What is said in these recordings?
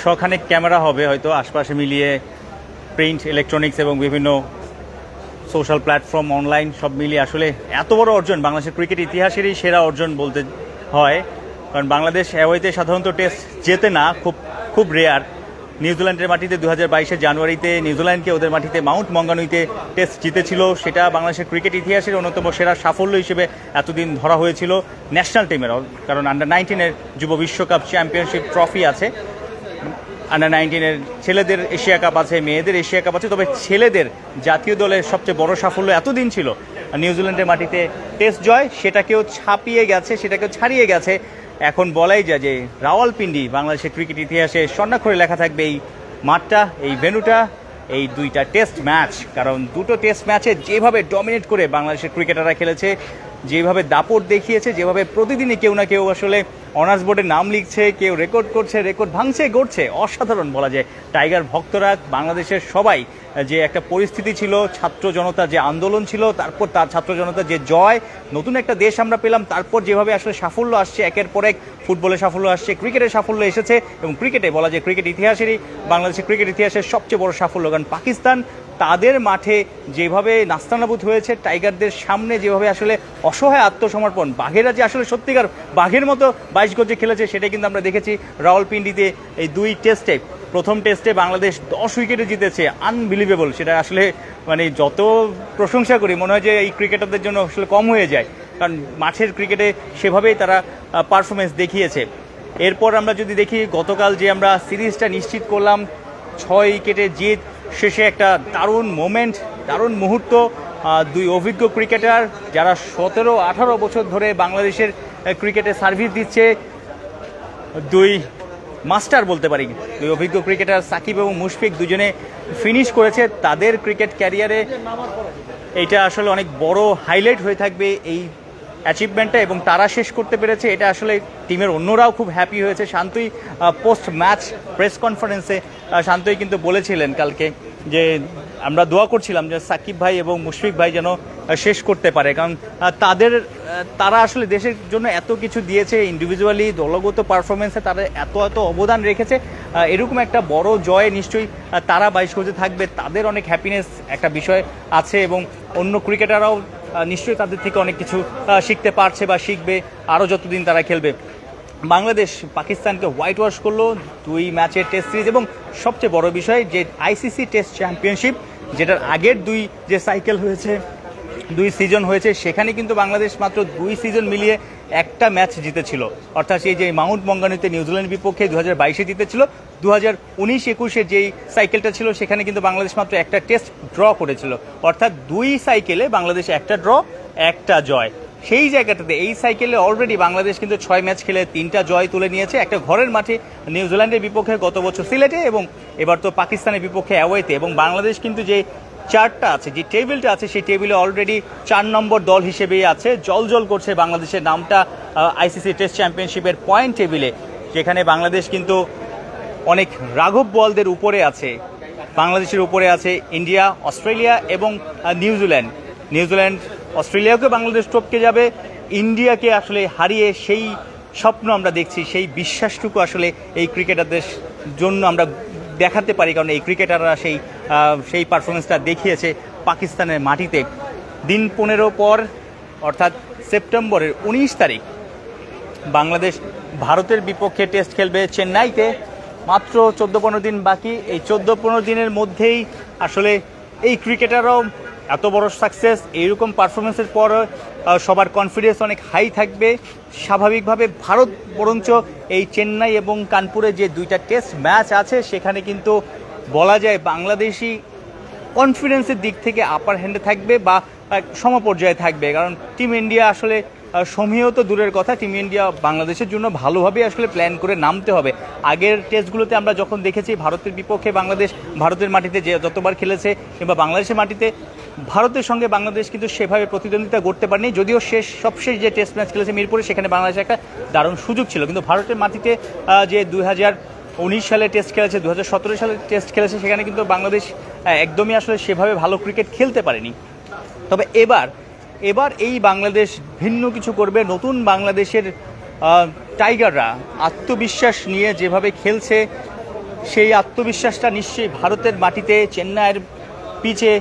শখানেক camera হবে হয়তো আশপাশে মিলিয়ে, প্রিন্ট, ইলেকট্রনিক্স এবং বিভিন্ন সোশ্যাল প্ল্যাটফর্ম, অনলাইন সব মিলিয়ে আসলে এত বড় অর্জন বাংলাদেশের ক্রিকেট ইতিহাসেরই সেরা অর্জন বলতে হয়। কারণ বাংলাদেশ অ্যাওয়েতে সাধারণত টেস্ট জেতে না, খুব রেয়ার। নিউজিল্যান্ডের মাটিতে 2022 জানুয়ারিতে নিউজিল্যান্ডকে ওদের মাটিতে মাউন্ট মঙ্গানুইতে টেস্ট জিতেছিল, সেটা বাংলাদেশের ক্রিকেট ইতিহাসের অন্যতম সেরা সাফল্য হিসেবে এতদিন ধরা হয়েছিল ন্যাশনাল টিমের। কারণ আন্ডার 19-এর যুব বিশ্বকাপ চ্যাম্পিয়নশিপ ট্রফি আছে, আন্ডার 19-এর ছেলেদের এশিয়া কাপ আছে, মেয়েদের এশিয়া কাপ আছে, তবে ছেলেদের জাতীয় দলের সবচেয়ে বড় সাফল্য এতদিন ছিল নিউজিল্যান্ডের মাটিতে টেস্ট জয়। সেটাকেও ছাড়িয়ে গেছে। এখন বলাই যায় যে রাওয়ালপিন্ডি বাংলাদেশের ক্রিকেট ইতিহাসে স্বর্ণাক্ষরে লেখা থাকবে এই মাঠটা, এই ভেন্যুটা, এই দুইটা টেস্ট ম্যাচ। কারণ দুটো টেস্ট ম্যাচে যেভাবে ডমিনেট করে বাংলাদেশের ক্রিকেটাররা খেলেছে, যেভাবে দাপট দেখিয়েছে, যেভাবে প্রতিদিনই কেউ না কেউ আসলে অনার্স বোর্ডে নাম লিখছে, কেউ রেকর্ড করছে, রেকর্ড ভাঙছে, গড়ছে, অসাধারণ বলা যায়। টাইগার ভক্তরা বাংলাদেশের সবাই, যে একটা পরিস্থিতি ছিল, ছাত্র জনতা যে আন্দোলন ছিল, তারপর তার ছাত্র জনতা যে জয়, নতুন একটা দেশ আমরা পেলাম, তারপর যেভাবে আসলে সাফল্য আসছে একের পর এক, ফুটবলে সাফল্য আসছে, ক্রিকেটের সাফল্য এসেছে, এবং ক্রিকেটে বলা যায় ক্রিকেট ইতিহাসেরই বাংলাদেশের ক্রিকেট ইতিহাসের সবচেয়ে বড় সাফল্য। কারণ পাকিস্তান তাদের মাঠে যেভাবে নাস্তানাবুদ হয়েছে, টাইগারদের সামনে যেভাবে আসলে অসহায় আত্মসমর্পণ, বাঘেরা যে আসলে সত্যিকার বাঘের মতো 22 গজে খেলেছে, সেটাই কিন্তু আমরা দেখেছি রাওয়ালপিন্ডিতে এই দুই টেস্টে। প্রথম টেস্টে বাংলাদেশ 10 উইকেটে জিতেছে, আনবিলিভেবল। সেটা আসলে মানে যত প্রশংসা করি মনে হয় যে এই ক্রিকেটারদের জন্য আসলে কম হয়ে যায়, কারণ মাঠের ক্রিকেটে সেভাবেই তারা পারফরমেন্স দেখিয়েছে। এরপর আমরা যদি দেখি গতকাল যে আমরা সিরিজটা নিশ্চিত করলাম, 6 উইকেটে জিত, শেষে একটা দারুণ মোমেন্ট, দারুণ মুহূর্ত। দুই অভিজ্ঞ ক্রিকেটার যারা 17-18 বছর ধরে বাংলাদেশের ক্রিকেটে সার্ভিস দিচ্ছে, দুই মাস্টার বলতে পারি, দুই অভিজ্ঞ ক্রিকেটার সাকিব এবং মুশফিক দুজনে ফিনিশ করেছে তাদের ক্রিকেট ক্যারিয়ারে। এইটা আসলে অনেক বড় হাইলাইট হয়ে থাকবে এই অ্যাচিভমেন্টটা, এবং তারা শেষ করতে পেরেছে, এটা আসলে টিমের অন্যরাও খুব হ্যাপি হয়েছে। শান্তই পোস্ট ম্যাচ প্রেস কনফারেন্সে শান্তই কিন্তু বলেছিলেন কালকে যে আমরা দোয়া করছিলাম যে সাকিব ভাই এবং মুশফিক ভাই যেন শেষ করতে পারে, কারণ তারা আসলে দেশের জন্য এত কিছু দিয়েছে, ইন্ডিভিজুয়ালি দলগত পারফরমেন্সে তারা এত অবদান রেখেছে। এরকম একটা বড় জয় নিশ্চয়ই তারা 22 গজে থাকবে, তাদের অনেক হ্যাপিনেস একটা বিষয় আছে, এবং অন্য ক্রিকেটাররাও নিশ্চয়ই তাদের থেকে অনেক কিছু শিখতে পারছে বা শিখবে আরও যতদিন তারা খেলবে। বাংলাদেশ পাকিস্তানকে হোয়াইট ওয়াশ করলো 2 ম্যাচের টেস্ট সিরিজ, এবং সবচেয়ে বড় বিষয় যে আইসিসি টেস্ট চ্যাম্পিয়নশিপ, যেটার আগের যে সাইকেল হয়েছে, 2 সিজন হয়েছে, সেখানে কিন্তু বাংলাদেশ মাত্র 2 সিজন মিলিয়ে একটা ম্যাচ জিতেছিল। অর্থাৎ সেই যে মাউন্ট মঙ্গানুইতে নিউজিল্যান্ড বিপক্ষে 2022-এ জিতেছিল, 2019-21-এর যেই সাইকেলটা ছিল সেখানে কিন্তু বাংলাদেশ মাত্র একটা টেস্ট ড্র করেছিল। অর্থাৎ 2 সাইকেলে বাংলাদেশ একটা ড্র, একটা জয়। সেই জায়গাটাতে এই সাইকেলে অলরেডি বাংলাদেশ কিন্তু 6 ম্যাচ খেলে 3টা জয় তুলে নিয়েছে, একটা ঘরের মাঠে নিউজিল্যান্ডের বিপক্ষে গত বছর সিলেটে, এবং এবার তো পাকিস্তানের বিপক্ষে অ্যাওয়েতে। এবং বাংলাদেশ কিন্তু যে চার্টটা আছে, যে টেবিলটা আছে, সেই টেবিলে অলরেডি 4 নম্বর দল হিসেবেই আছে, জল করছে বাংলাদেশের নামটা আইসিসি টেস্ট চ্যাম্পিয়নশিপের পয়েন্ট টেবিলে, যেখানে বাংলাদেশ কিন্তু অনেক রাঘব বলদের উপরে আছে। বাংলাদেশের উপরে আছে ইন্ডিয়া, অস্ট্রেলিয়া এবং নিউজিল্যান্ড অস্ট্রেলিয়াকে বাংলাদেশ টপকে যাবে, ইন্ডিয়াকে আসলে হারিয়ে সেই স্বপ্ন আমরা দেখছি, সেই বিশ্বাসটুকু আসলে এই ক্রিকেটারদের জন্য আমরা দেখাতে পারি, কারণ এই ক্রিকেটাররা সেই পারফরমেন্সটা দেখিয়েছে পাকিস্তানের মাটিতে। দিন 15 পর, অর্থাৎ সেপ্টেম্বরের 19 তারিখ বাংলাদেশ ভারতের বিপক্ষে টেস্ট খেলবে চেন্নাইতে। মাত্র 14-15 দিন বাকি। এই 14-15 দিনের মধ্যেই আসলে এই ক্রিকেটাররাও এত বড় সাকসেস, এইরকম পারফরমেন্সের পর সবার কনফিডেন্স অনেক হাই থাকবে। স্বাভাবিকভাবে ভারত বরঞ্চ এই চেন্নাই এবং কানপুরে যে 2টা টেস্ট ম্যাচ আছে, সেখানে কিন্তু বলা যায় বাংলাদেশি কনফিডেন্সের দিক থেকে আপার হ্যান্ডে থাকবে বা সমপর্যায়ে থাকবে। কারণ টিম ইন্ডিয়া আসলে সমীহ তো দূরের কথা, টিম ইন্ডিয়া বাংলাদেশের জন্য ভালোভাবে আসলে প্ল্যান করে নামতে হবে। আগের টেস্টগুলোতে আমরা যখন দেখেছি ভারতের বিপক্ষে বাংলাদেশ ভারতের মাটিতে যে যতবার খেলেছে, কিংবা বাংলাদেশের মাটিতে ভারতের সঙ্গে বাংলাদেশ কিন্তু সেভাবে প্রতিদ্বন্দ্বিতা করতে পারেনি। যদিও সবশেষ যে টেস্ট ম্যাচ খেলেছে মিরপুরে, সেখানে বাংলাদেশের একটা দারুণ সুযোগ ছিল, কিন্তু ভারতের মাটিতে যে 2019 সালে টেস্ট খেলেছে, 2017 সালে টেস্ট খেলেছে, সেখানে কিন্তু বাংলাদেশ একদমই আসলে সেভাবে ভালো ক্রিকেট খেলতে পারেনি। তবে এবার এই বাংলাদেশ ভিন্ন কিছু করবে। নতুন বাংলাদেশের টাইগাররা আত্মবিশ্বাস নিয়ে যেভাবে খেলছে, সেই আত্মবিশ্বাসটা নিশ্চয়ই ভারতের মাটিতে চেন্নাইয়ের পিচে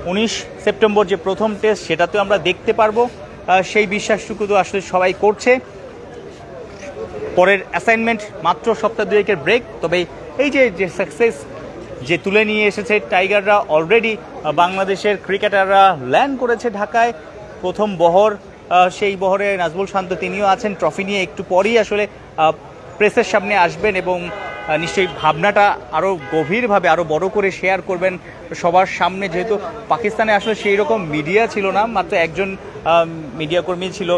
19 সেপ্টেম্বর যে প্রথম টেস্ট সেটাতেও আমরা দেখতে পারবো। সেই বিশ্বাসটুকু তো আসলে সবাই করছে। পরের অ্যাসাইনমেন্ট মাত্র সপ্তাহ দুয়েকের ব্রেক, তবে এই যে সাকসেস যে তুলে নিয়ে এসেছে টাইগাররা, অলরেডি বাংলাদেশের ক্রিকেটাররা ল্যান্ড করেছে ঢাকায়। প্রথম বহর, সেই বহরে নাজমুল শান্ত তিনিও আছেন ট্রফি নিয়ে। একটু পরেই আসলে প্রেসের সামনে আসবেন এবং নিশ্চয়ই ভাবনাটা আরও গভীরভাবে আরও বড় করে শেয়ার করবেন সবার সামনে, যেহেতু পাকিস্তানে আসলে সেই রকম মিডিয়া ছিল না, মাত্র একজন মিডিয়া কর্মী ছিল।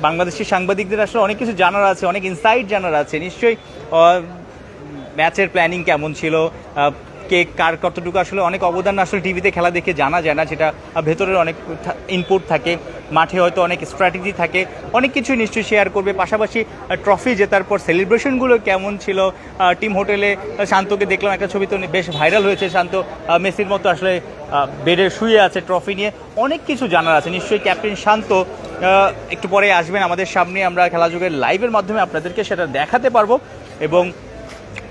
বাংলাদেশি সাংবাদিকদের আসলে অনেক কিছু জানার আছে, অনেক ইনসাইট জানার আছে। নিশ্চয়ই ম্যাচের প্ল্যানিং কেমন ছিল, কে কার কতটুকু আসলে অনেক অবদান আসলে টিভিতে খেলা দেখে জানা যায় না, যেটা ভেতরের অনেক ইনপুট থাকে, মাঠে হয়তো অনেক স্ট্র্যাটেজি থাকে, অনেক কিছু নিশ্চয়ই শেয়ার করবে। পাশাপাশি ট্রফি জেতার পর সেলিব্রেশনগুলো কেমন ছিল, টিম হোটেলে শান্তকে দেখলাম একটা ছবি তো বেশ ভাইরাল হয়েছে, শান্ত মেসির মতো আসলে বেডে শুয়ে আছে ট্রফি নিয়ে। অনেক কিছু জানার আছে। নিশ্চয়ই ক্যাপ্টেন শান্ত একটু পরে আসবেন আমাদের সামনে, আমরা খেলাযোগের লাইভের মাধ্যমে আপনাদেরকে সেটা দেখাতে পারবো এবং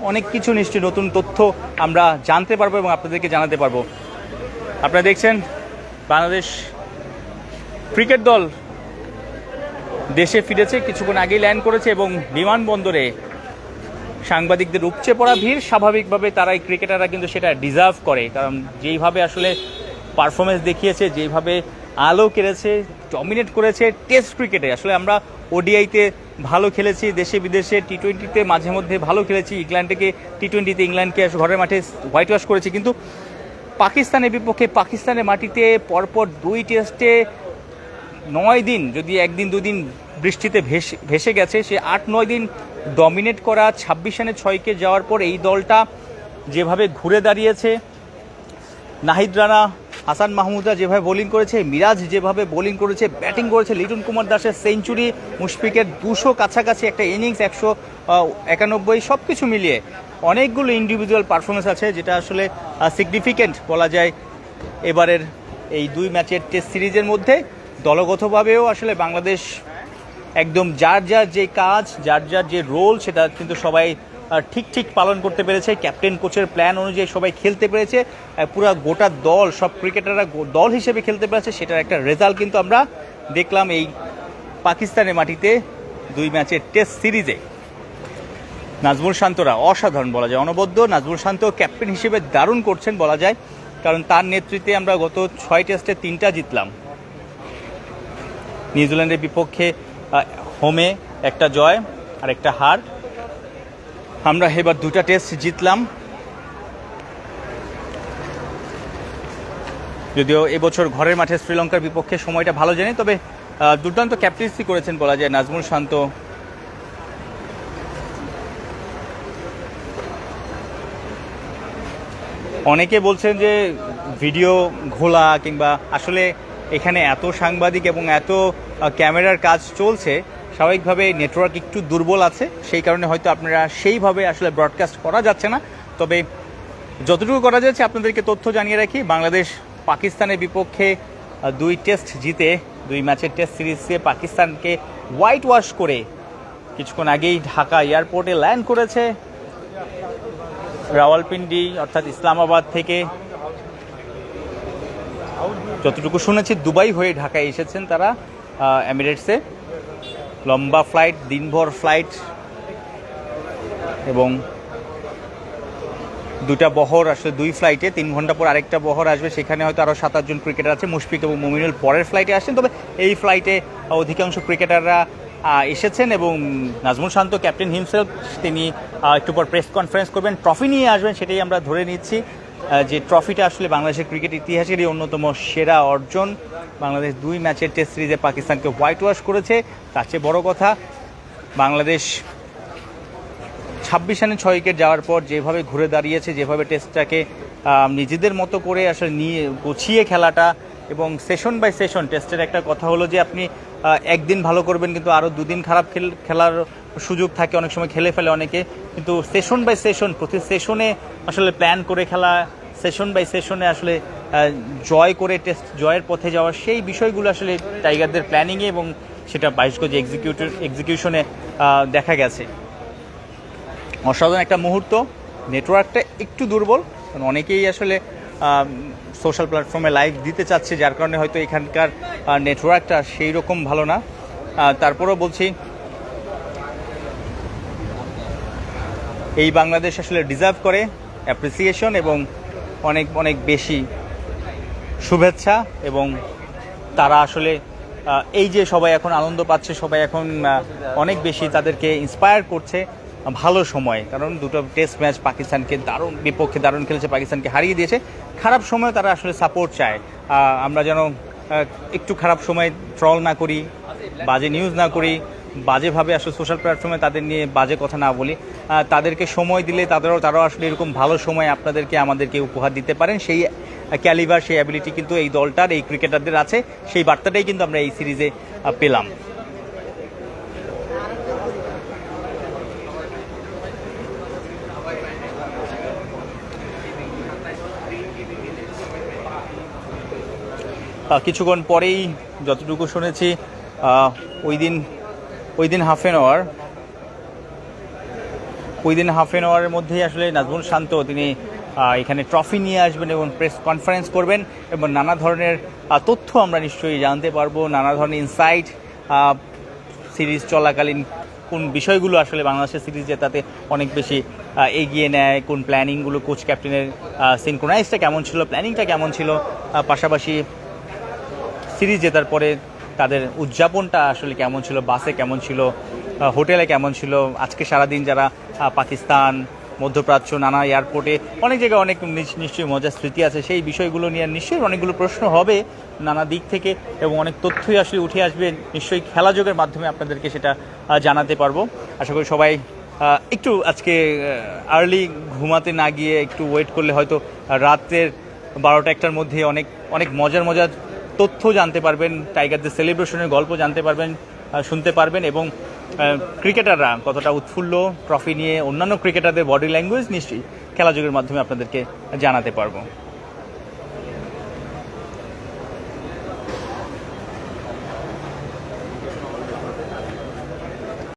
অনেক কিছু নিশ্চয়ই নতুন তথ্য আমরা জানতে পারবো এবং আপনাদেরকে জানাতে পারবো। আপনারা দেখছেন বাংলাদেশ ক্রিকেট দল দেশে ফিরেছে, কিছুক্ষণ আগেই ল্যান্ড করেছে এবং বিমানবন্দরে সাংবাদিকদের উপচে পড়া ভিড়। স্বাভাবিকভাবে তারা এই ক্রিকেটাররা কিন্তু সেটা ডিজার্ভ করে, কারণ যেইভাবে আসলে পারফরমেন্স দেখিয়েছে, যেইভাবে আলো কেড়েছে, ডমিনেট করেছে টেস্ট ক্রিকেটে। আসলে আমরা ওডিআইতে ভালো খেলেছি, দেশে বিদেশে টি-20তে মাঝে মধ্যে ভালো খেলেছি, ইংল্যান্ডকে টি-20তে ইংল্যান্ডকে ঘরের মাঠে হোয়াইট ওয়াশ করেছি, কিন্তু পাকিস্তানের বিপক্ষে পাকিস্তানের মাটিতে পরপর 2 টেস্টে 9 দিন, যদি একদিন দুদিন বৃষ্টিতে ভেসে গেছে, সে 8-9 দিন ডমিনেট করা 26 রানে 6 যাওয়ার পর এই দলটা যেভাবে ঘুরে দাঁড়িয়েছে, নাহিদ রানা, হাসান মাহমুদরা যেভাবে বোলিং করেছে, মিরাজ যেভাবে বোলিং করেছে, ব্যাটিং করেছে, লিটন কুমার দাসের সেঞ্চুরি, মুশফিকের 200 কাছাকাছি একটা ইনিংস, 191, সব কিছু মিলিয়ে অনেকগুলো ইন্ডিভিজুয়াল পারফরমেন্স আছে, যেটা আসলে সিগনিফিক্যান্ট বলা যায় এবারের এই 2 ম্যাচের টেস্ট সিরিজের মধ্যে। দলগতভাবেও আসলে বাংলাদেশ একদম যার যার যে কাজ, যার যার যে রোল, সেটা কিন্তু সবাই ঠিক পালন করতে পেরেছে। ক্যাপ্টেন কোচের প্ল্যান অনুযায়ী সবাই খেলতে পেরেছে, পুরো গোটা দল, সব ক্রিকেটাররা দল হিসেবে খেলতে পেরেছে। সেটার একটা রেজাল্ট কিন্তু আমরা দেখলাম এই পাকিস্তানের মাটিতে 2 ম্যাচের টেস্ট সিরিজে। নাজমুল শান্তরা অসাধারণ বলা যায়, অনবদ্য। নাজমুল শান্ত ক্যাপ্টেন হিসেবে দারুণ করছেন বলা যায়, কারণ তার নেতৃত্বে আমরা গত 6 টেস্টে 3টা জিতলাম। নিউজিল্যান্ডের বিপক্ষে হোমে একটা জয় আর একটা হার, আমরা এবার 2টা টেস্ট জিতলাম। যদিও এবছর ঘরের মাঠে শ্রীলঙ্কার বিপক্ষে সময়টা ভালো জানি, তবে দুর্দান্ত ক্যাপ্টেন্সি করেছেন বলা যায় নাজমুল শান্ত। অনেকে বলছেন যে ভিডিও ঘোলা, কিংবা আসলে এখানে এত সাংবাদিক এবং এত ক্যামেরার কাজ চলছে, স্বাভাবিকভাবে নেটওয়ার্ক একটু দুর্বল আছে, সেই কারণে হয়তো আপনারা সেইভাবে আসলে ব্রডকাস্ট করা যাচ্ছে না। তবে যতটুকু করা যাচ্ছে আপনাদেরকে তথ্য জানিয়ে রাখি, বাংলাদেশ পাকিস্তানের বিপক্ষে 2 টেস্ট জিতে 2 ম্যাচের টেস্ট সিরিজে পাকিস্তানকে হোয়াইট ওয়াশ করে কিছুক্ষণ আগেই ঢাকা এয়ারপোর্টে ল্যান্ড করেছে। রাওয়ালপিন্ডি অর্থাৎ ইসলামাবাদ থেকে যতটুকু শুনেছি দুবাই হয়ে ঢাকায় এসেছেন তারা, এমিরেটসে। লম্বা ফ্লাইট, দিনভর ফ্লাইট, এবং 2টা বহর আসলে 2 ফ্লাইটে, 3 ঘন্টা পর আরেকটা বহর আসবে, সেখানে হয়তো আরও 7-8 জন ক্রিকেটার আছে। মুশফিক এবং মুমিনুল পরের ফ্লাইটে আসছেন, তবে এই ফ্লাইটে অধিকাংশ ক্রিকেটাররা এসেছেন এবং নাজমুল শান্ত ক্যাপ্টেন হিমসেলফ তিনি একটু পর প্রেস কনফারেন্স করবেন, ট্রফি নিয়ে আসবেন, সেটাই আমরা ধরে নিচ্ছি। যে ট্রফিটা আসলে বাংলাদেশের ক্রিকেট ইতিহাসেরই অন্যতম সেরা অর্জন। বাংলাদেশ 2 ম্যাচের টেস্ট সিরিজে পাকিস্তানকে হোয়াইট ওয়াশ করেছে। তার চেয়ে বড় কথা, বাংলাদেশ 26 রানে 6 যাওয়ার পর যেভাবে ঘুরে দাঁড়িয়েছে, যেভাবে টেস্টটাকে নিজেদের মতো করে আসলে নিয়ে গুছিয়ে খেলাটা, এবং সেশন বাই সেশন। টেস্টের একটা কথা হলো যে আপনি একদিন ভালো করবেন, কিন্তু আরও 2 দিন খারাপ খেলার সুযোগ থাকে, অনেক সময় খেলে ফেলে অনেকে, কিন্তু সেশন বাই সেশন, প্রতি সেশনে আসলে প্ল্যান করে খেলা, সেশন বাই সেশনে আসলে জয় করে টেস্ট জয়ের পথে যাওয়া, সেই বিষয়গুলো আসলে টাইগারদের প্ল্যানিংয়ে এবং সেটা 22 গজ এক্সিকিউশনে দেখা গেছে। অসাধারণ একটা মুহূর্ত। নেটওয়ার্কটা একটু দুর্বল, কারণ অনেকেই আসলে সোশ্যাল প্ল্যাটফর্মে লাইভ দিতে চাচ্ছে, যার কারণে হয়তো এখানকার নেটওয়ার্কটা সেই রকম ভালো না। তারপরেও বলছি, এই বাংলাদেশ আসলে ডিজার্ভ করে অ্যাপ্রিসিয়েশন এবং অনেক অনেক বেশি শুভেচ্ছা। এবং তারা আসলে এই যে সবাই এখন আনন্দ পাচ্ছে, সবাই এখন অনেক বেশি তাদেরকে ইন্সপায়ার করছে ভালো সময়। কারণ দুটো টেস্ট ম্যাচ পাকিস্তানকে বিপক্ষে দারুণ খেলেছে, পাকিস্তানকে হারিয়ে দিয়েছে। খারাপ সময় তারা আসলে সাপোর্ট চায়। আমরা যেন একটু খারাপ সময় ট্রল না করি, বাজে নিউজ না করি, বাজেভাবে আসলে সোশ্যাল প্ল্যাটফর্মে তাদের নিয়ে বাজে কথা না বলি। তাদেরকে সময় দিলে তারাও আসলে এরকম ভালো সময় আমাদেরকে উপহার দিতে পারেন। সেই ক্যালিভার, সেই অ্যাবিলিটি কিন্তু এই দলটার, এই ক্রিকেটারদের আছে। সেই বার্তাটাই কিন্তু আমরা এই সিরিজে পেলাম। কিছুক্ষণ পরেই যতটুকু শুনেছি ওই দিন হাফ অ্যান আওয়ারের মধ্যেই আসলে নাজমুল শান্ত তিনি এখানে ট্রফি নিয়ে আসবেন এবং প্রেস কনফারেন্স করবেন এবং নানা ধরনের তথ্য আমরা নিশ্চয়ই জানতে পারবো, নানা ধরনের ইনসাইট, সিরিজ চলাকালীন কোন বিষয়গুলো আসলে বাংলাদেশের সিরিজ জেতাতে অনেক বেশি এগিয়ে নেয়, কোন প্ল্যানিংগুলো, কোচ ক্যাপ্টেনের সিনক্রোনাইজটা কেমন ছিল, প্ল্যানিংটা কেমন ছিল, পাশাপাশি সিরিজ জেতার পরে তাদের উদযাপনটা আসলে কেমন ছিল, বাসে কেমন ছিল, হোটেলে কেমন ছিল, আজকে সারাদিন যারা পাকিস্তান, মধ্যপ্রাচ্য, নানা এয়ারপোর্টে অনেক জায়গায় অনেক নিশ্চয়ই মজার স্মৃতি আছে। সেই বিষয়গুলো নিয়ে নিশ্চয়ই অনেকগুলো প্রশ্ন হবে নানা দিক থেকে এবং অনেক তথ্যই আসলে উঠে আসবে। নিশ্চয়ই খেলাযোগের মাধ্যমে আপনাদেরকে সেটা জানাতে পারবো। আশা করি সবাই একটু আজকে আর্লি ঘুমাতে না গিয়ে একটু ওয়েট করলে হয়তো রাতের 12টা-1টার মধ্যে অনেক অনেক মজার তথ্য জানতে পারবেন, টাইগারদের সেলিব্রেশনের গল্প জানতে পারবেন, শুনতে পারবেন এবং ক্রিকেটাররা কতটা উৎফুল্ল ট্রফি নিয়ে, অন্যান্য ক্রিকেটারদের বডি ল্যাঙ্গুয়েজ নিশ্চয়ই খেলাযোগের মাধ্যমে আপনাদেরকে জানাতে পারবো।